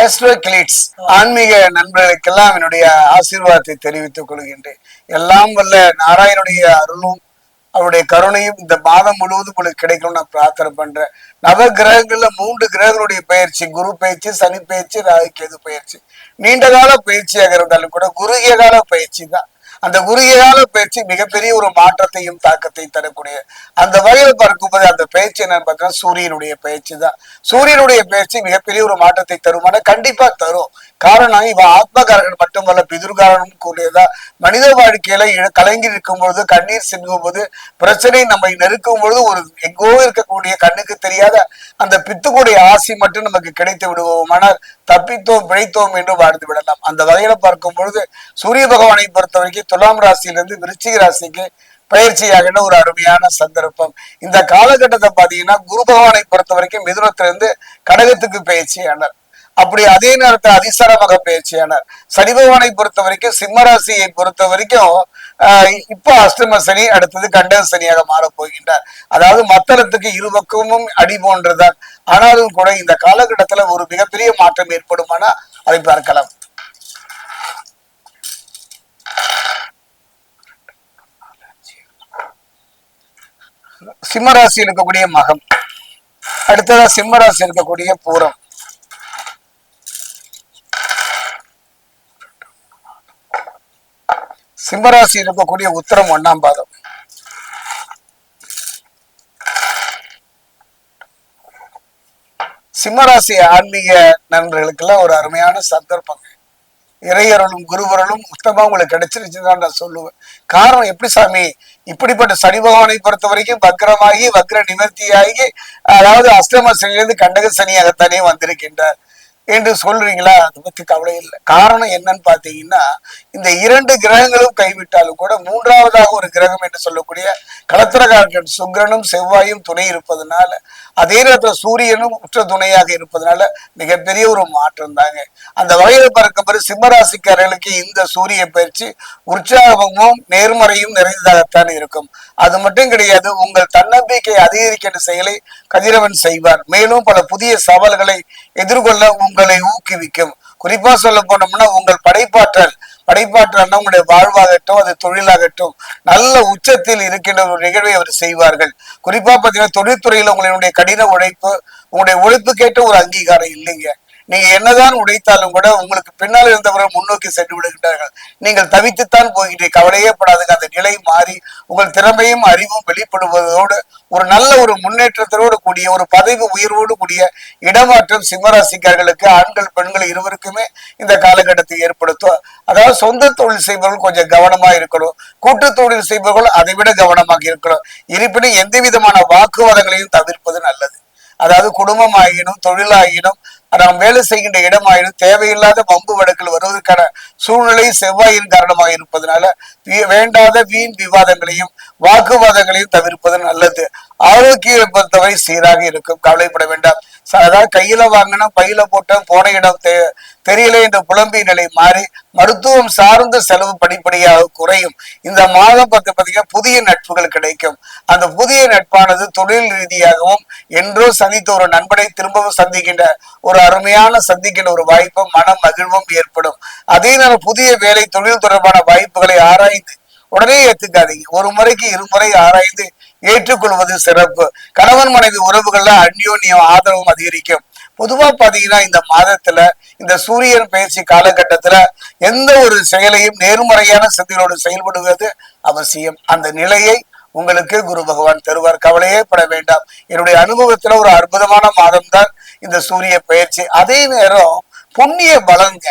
Astro glitz ஆன்மீக நண்பர்களுக்கெல்லாம் என்னுடைய ஆசீர்வாதத்தை தெரிவித்துக் கொள்கின்றேன். எல்லாம் வல்ல நாராயணுடைய அருளும் அவருடைய கருணையும் இந்த மாதம் முழுவதும் உங்களுக்கு கிடைக்கும் நான் பிரார்த்தனை பண்றேன். நவ கிரகங்கள்ல 3 கிரகங்களுடைய பயிற்சி, குரு பயிற்சி, சனி பயிற்சி, ராகு கேது பயிற்சி நீண்ட கால பயிற்சியாக இருந்தாலும் கூட குறுகிய கால பயிற்சி தான். அந்த குறுகிய கால பயிற்சி மிகப்பெரிய ஒரு மாற்றத்தையும் தாக்கத்தையும் தரக்கூடிய அந்த வகையில் பார்க்கும்போது அந்த பயிற்சி என்னன்னு பார்த்தீங்கன்னா சூரியனுடைய பயிற்சி தான். சூரியனுடைய பயிற்சி மிகப்பெரிய ஒரு மாற்றத்தை தருமான கண்டிப்பா தரும். காரணம் இவன் ஆத்மகாரகன் மட்டுமல்ல பிதுர்காரனும் கூடியதா. மனித வாழ்க்கையில கலங்கி இருக்கும் பொழுது, கண்ணீர் சிந்தும் போது, பிரச்சனை நம்மை நெருக்கும் பொழுது ஒரு எங்கோ இருக்கக்கூடிய கண்ணுக்கு தெரியாத அந்த பித்துக்குடைய ஆசை மட்டும் நமக்கு கிடைத்து விடுவோமானால் தப்பித்தோம் பிழைத்தோம் என்று வாழ்ந்து விடலாம். அந்த வகையில பார்க்கும் பொழுது சூரிய பகவானை பொறுத்த வரைக்கும் துலாம் ராசியிலிருந்து விருச்சிக ராசிக்கு பயிற்சியாக ஒரு அருமையான சந்தர்ப்பம். இந்த காலகட்டத்தை பாத்தீங்கன்னா குரு பகவானை பொறுத்த வரைக்கும் மிதுனத்திலிருந்து கடகத்துக்கு பயிற்சியானார். அப்படி அதே நேரத்தில் அதிசாரமாக பயிற்சியானார். சனி பகவானை பொறுத்த வரைக்கும் சிம்மராசியை பொறுத்த வரைக்கும் இப்போ அஷ்டம சனி, அடுத்தது கண்டக சனியாக மாறப் போகின்றார். அதாவது மத்தளத்துக்கு இரு பக்கமும் அடி போன்றதான். ஆனாலும் கூட இந்த காலகட்டத்துல ஒரு மிகப்பெரிய மாற்றம் ஏற்படுமானா அதை பார்க்கலாம். சிம்மராசி இருக்கக்கூடிய மகம், அடுத்ததா சிம்மராசி இருக்கக்கூடிய பூரம், சிம்மராசி இருக்கக்கூடிய உத்திரம் 1ஆம் பாதம், சிம்மராசி ஆன்மீக நண்பர்களுக்கெல்லாம் ஒரு அருமையான சந்தர்ப்பங்க. இறையருளும் குருவருளும் உத்தமா உங்களுக்கு கிடைச்சிருச்சுதான் நான் சொல்லுவேன். காரணம் எப்படி சாமி, இப்படிப்பட்ட சனி பகவானை பொறுத்த வரைக்கும் வக்ரமாகி வக்ர நிவர்த்தியாகி, அதாவது அஷ்டம சனியிலிருந்து கண்டக சனியாகத்தானே வந்திருக்கின்றார் என்று சொல்றீங்களா? அதை பத்தி கவலை இல்லை. காரணம் என்னன்னு பாத்தீங்கன்னா, இந்த 2 கிரகங்களும் கைவிட்டாலும் கூட 3ஆவதாக ஒரு கிரகம் என்று சொல்லக்கூடிய களத்திரகாரகன் சுக்கிரனும் செவ்வாயும் துணை இருப்பதனால, அதே நேரத்தில் சூரியனும் உற்ற துணையாக இருப்பதனால மிகப்பெரிய ஒரு மாற்றம் தாங்க. அந்த வகையில பார்க்கும்போது சிம்மராசிக்காரர்களுக்கு இந்த சூரிய பயிற்சி உற்சாகமும் நேர்மறையும் நிறைந்ததாகத்தான் இருக்கும். அது மட்டும் கிடையாது, உங்கள் தன்னம்பிக்கை அதிகரிக்கின்ற செயலை கதிரவன் செய்வார். மேலும் பல புதிய சவால்களை எதிர்கொள்ள உங்களை ஊக்குவிக்கும். குறிப்பா சொல்ல போனோம்னா உங்கள் படைப்பாற்றல் உங்களுடைய வாழ்வாகட்டும், அது தொழிலாகட்டும், நல்ல உச்சத்தில் இருக்கின்ற ஒரு நிகழ்வை அவர் செய்வார்கள். குறிப்பா பாத்தீங்கன்னா தொழில்துறையில உங்களுடைய கடின உழைப்பு, உங்களுடைய உழைப்புக்கேற்ற ஒரு அங்கீகாரம் இல்லைங்க. நீங்க என்னதான் உழைத்தாலும் கூட உங்களுக்கு பின்னால் இருந்தவர்கள் முன்னோக்கி சென்று விடுகின்றார்கள். நீங்கள் தவித்துத்தான் போகின்றீர்கள். கவலையே படாதுங்க. அந்த நிலை மாறி உங்கள் திறமையும் அறிவும் வெளிப்படுவதோடு ஒரு நல்ல ஒரு முன்னேற்றத்தோடு கூடிய ஒரு பதவி உயர்வோடு கூடிய இடமாற்றம் சிம்மராசிக்காரர்களுக்கு ஆண்கள் பெண்கள் இருவருக்குமே இந்த காலகட்டத்தை ஏற்படுத்தும். அதாவது சொந்த தொழில் செய்பவர்கள் கொஞ்சம் கவனமா இருக்கணும். கூட்டு தொழில் செய்பவர்கள் அதை விட கவனமாக இருக்கணும். இருப்பினும் எந்த விதமான வாக்குவாதங்களையும் தவிர்ப்பது நல்லது. அதாவது குடும்பம் ஆகினும் தொழிலாகினும் நாம் வேலை செய்கின்ற இடமாயினும் தேவையில்லாத வம்பு வழக்கில் வருவதற்கான சூழ்நிலை செவ்வாயின் காரணமாக இருப்பதனால வேண்டாத வீண் விவாதங்களையும் வாக்குவாதங்களையும் தவிர்ப்பது நல்லது. ஆரோக்கியம் பொறுத்தவரை சீராக இருக்கும், கவலைப்பட வேண்டாம். அதாவது கையில வாங்கினா பையில போட்ட போன இடம் தெரியல என்ற புலம்பிய நிலை மாறி மருத்துவம் சார்ந்த செலவு படிப்படியாக குறையும். இந்த மாதம் பார்த்தீங்கன்னா புதிய நட்புகள் கிடைக்கும். அந்த புதிய நட்பானது தொழில் ரீதியாகவும் என்றோ சந்தித்த ஒரு நண்பனை திரும்பவும் சந்திக்கின்ற ஒரு அருமையான சந்திக்கின்ற ஒரு வாய்ப்பும் மன மகிழ்வும் ஏற்படும். அதே நேரம் புதிய வேலை தொழில் தொடர்பான வாய்ப்புகளை ஆராய்ந்து உடனே ஏத்துக்காதீங்க. ஒரு முறைக்கு 2 முறை ஆராய்ந்து ஏற்றுக்கொள்வது சிறப்பு. கணவன் மனைவி உறவுகள்ல அந்யோன்யம் ஆதரவும் அதிகரிக்கும். பொதுவா பாத்தீங்கன்னா இந்த மாதத்துல இந்த சூரியன் பயிற்சி காலகட்டத்துல எந்த ஒரு செயலையும் நேர்மறையான சிந்தனையோடு செயல்படுவது அவசியம். அந்த நிலையை உங்களுக்கு குரு பகவான் தருவார். கவலையே பட வேண்டாம். என்னுடைய அனுபவத்துல ஒரு அற்புதமான மாதம் தான் இந்த சூரிய பயிற்சி. அதே நேரம் புண்ணிய பலங்க,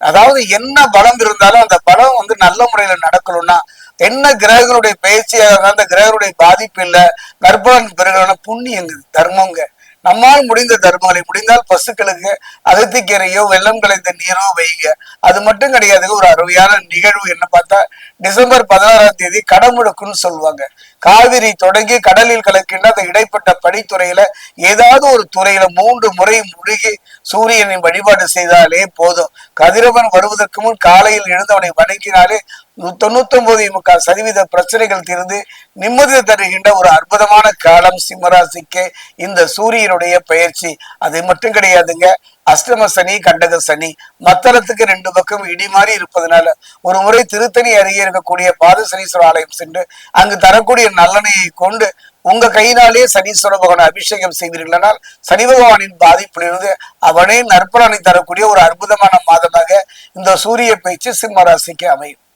அதாவது என்ன பலம் இருந்தாலும் அந்த பலம் நல்ல முறையில நடக்கணும்னா என்ன கிரகங்களுடைய பயிற்சியாக அந்த கிரகங்களுடைய பாதிப்பு இல்லை, கர்ப்பன் பிறகு புண்ணியங்க தர்மங்க. நம்மால் முடிந்த தர்மங்களை முடிந்தால் பசுக்களுக்கு அகத்திக்கீரையோ வெள்ளம் கலைந்த நீரோ வைங்க. அது மட்டும் கிடையாது. ஒரு அருமையான நிகழ்வு என்ன பார்த்தா டிசம்பர் 16ஆம் தேதி கடமுழுக்குன்னு சொல்லுவாங்க. காவிரி தொடங்கி கடலில் கலக்கின்ற அந்த இடைப்பட்ட படித்துறையில ஏதாவது ஒரு துறையில 3 முறை முழுகி சூரியனை வழிபாடு செய்தாலே போதும். கதிரவன் வருவதற்கு முன் காலையில் எழுந்து அவனை வணங்கினாலே 99% பிரச்சனைகள் தீர்ந்து நிம்மதி தருகின்ற ஒரு அற்புதமான காலம் சிம்மராசிக்கு இந்த சூரியனுடைய பயிற்சி. அது மட்டும் கிடையாதுங்க, அஷ்டம சனி கண்டக சனி மத்தளத்துக்கு 2 பக்கம் இடி மாறி இருப்பதனால ஒரு முறை திருத்தணி அருகே இருக்கக்கூடிய பாதசனீஸ்வரர் ஆலயம் சென்று அங்கு தரக்கூடிய நல்லெண்ணெயை கொண்டு உங்க கையினாலே சனீஸ்வர பகவான் அபிஷேகம் செய்வீர்களானால் சனி பகவானின் பாதிப்பிலிருந்து அவனே நற்பலனை தரக்கூடிய ஒரு அற்புதமான மாதமாக இந்த சூரிய பயிற்சி சிம்ம ராசிக்கு அமையும்.